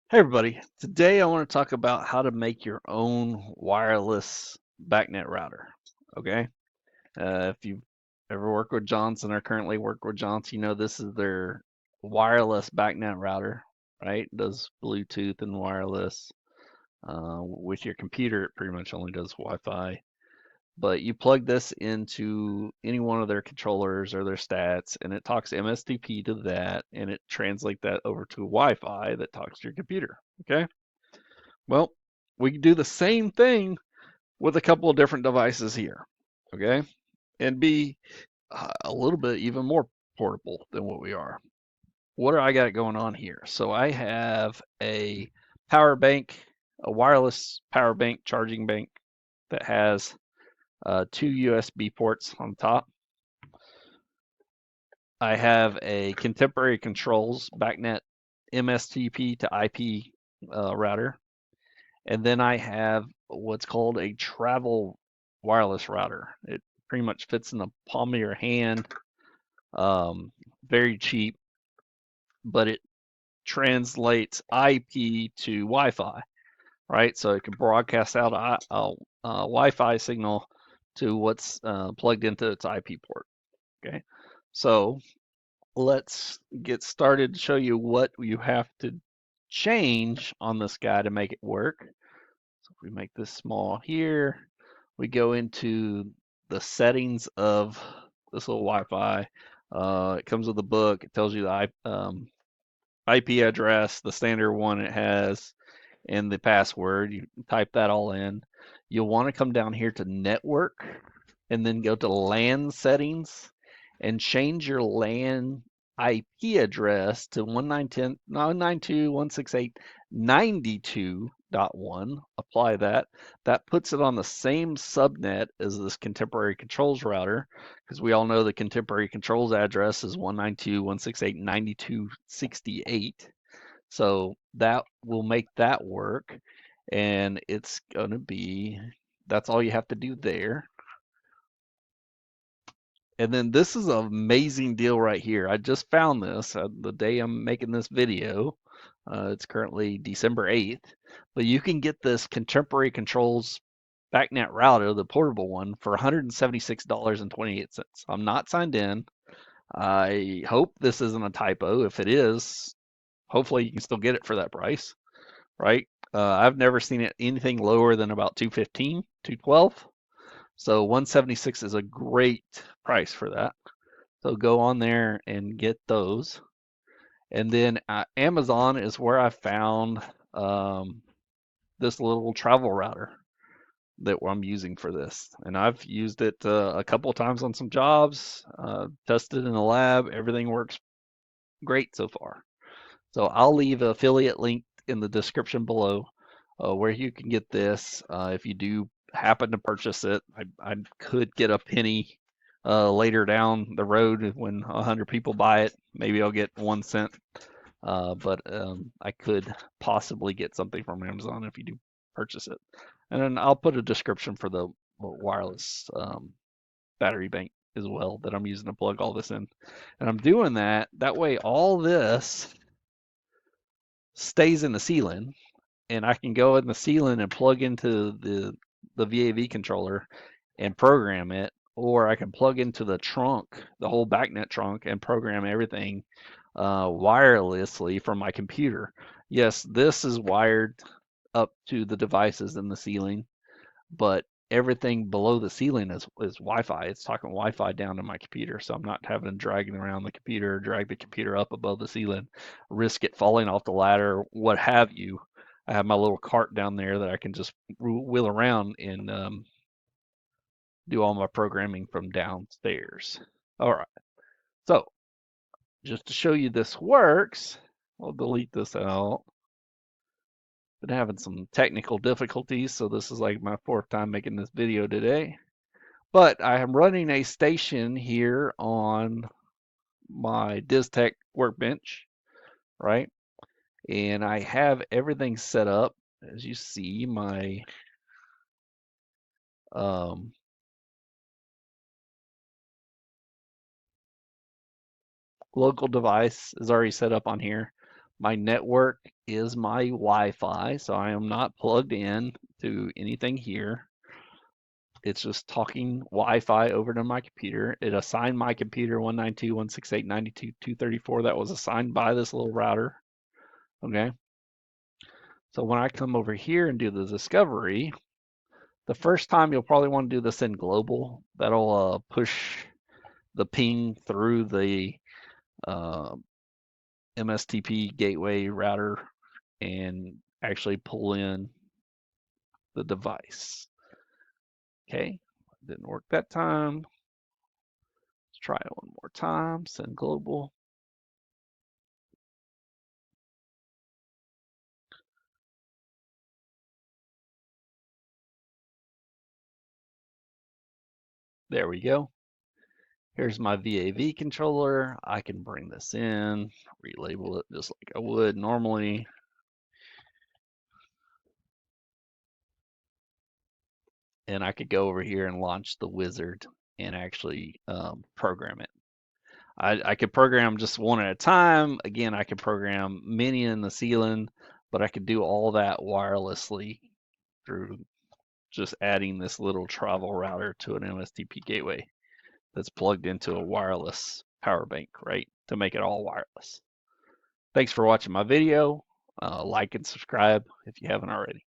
Hey everybody, today I want to talk about how to make your own wireless BACnet router. Okay, if you've ever worked with Johnson or currently work with Johnson, you know this is their wireless BACnet router, right? It does Bluetooth and wireless. With your computer, it pretty much only does Wi-Fi. But you plug this into any one of their controllers or their stats, and it talks MSTP to that, and it translates that over to Wi-Fi that talks to your computer. Okay. Well, we can do the same thing with a couple of different devices here, okay? And be a little bit even more portable than what we are. What do I got going on here? So I have a power bank, a wireless power bank, charging bank that has two USB ports on top. I have a contemporary controls BACnet MSTP to IP router. And then I have what's called a travel wireless router. It pretty much fits in the palm of your hand. Very cheap, but it translates IP to Wi-Fi, right? So it can broadcast out a Wi-Fi signal to what's plugged into its IP port. Okay, so let's get started to show you what you have to change on this guy to make it work. So if we make this small here, we go into the settings of this little Wi-Fi. It comes with a book. It tells you the IP address, the standard one it has, and the password. You type that all in. You'll want to come down here to network and then go to LAN settings and change your LAN IP address to 192.168.92.1. Apply that. That puts it on the same subnet as this contemporary controls router because we all know the contemporary controls address is 192.168.92.68. So that will make that work. And it's going to be, that's all you have to do there. And then this is an amazing deal right here. I just found this the day I'm making this video. It's currently December 8th, but you can get this Contemporary Controls BACnet router, the portable one, for $176.28. I'm not signed in. I hope this isn't a typo. If it is, hopefully you can still get it for that price, right? I've never seen it anything lower than about 215, 212. So 176 is a great price for that. So go on there and get those. And then Amazon is where I found um, this little travel router that I'm using for this. And I've used it a couple of times on some jobs, tested in the lab. Everything works great so far. So I'll leave an affiliate link in the description below where you can get this. If you do happen to purchase it, I could get a penny later down the road when 100 people buy it. Maybe I'll get 1 cent, but I could possibly get something from Amazon if you do purchase it. And then I'll put a description for the wireless battery bank as well that I'm using to plug all this in. And I'm doing that. That way, all this stays in the ceiling and I can go in the ceiling and plug into the VAV controller and program it, or I can plug into the trunk, the whole BACnet trunk, and program everything wirelessly from my computer. Yes, this is wired up to the devices in the ceiling, but everything below the ceiling is Wi-Fi. It's talking Wi-Fi down to my computer, so I'm not having to drag it around the computer, drag the computer up above the ceiling, risk it falling off the ladder, what have you. I have my little cart down there that I can just wheel around and do all my programming from downstairs. All right, so just to show you this works, I'll delete this out. Been having some technical difficulties, so this is like my fourth time making this video today. But I am running a station here on my DizTech workbench, right? And I have everything set up. As you see, my um, local device is already set up on here. My network is my Wi-Fi, so I am not plugged in to anything here. It's just talking Wi-Fi over to my computer. It assigned my computer 192.168.92.234 that was assigned by this little router. Okay. So when I come over here and do the discovery, the first time you'll probably want to do this in global. That'll push the ping through the uh, MSTP gateway router and actually pull in the device. Okay, didn't work that time. Let's try it one more time. Send global. There we go. Here's my VAV controller. I can bring this in, relabel it just like I would normally. And I could go over here and launch the wizard and actually program it. I could program just one at a time. Again, I could program many in the ceiling, but I could do all that wirelessly through just adding this little travel router to an MSTP gateway that's plugged into a wireless power bank, right? To make it all wireless. Thanks for watching my video. Like and subscribe if you haven't already.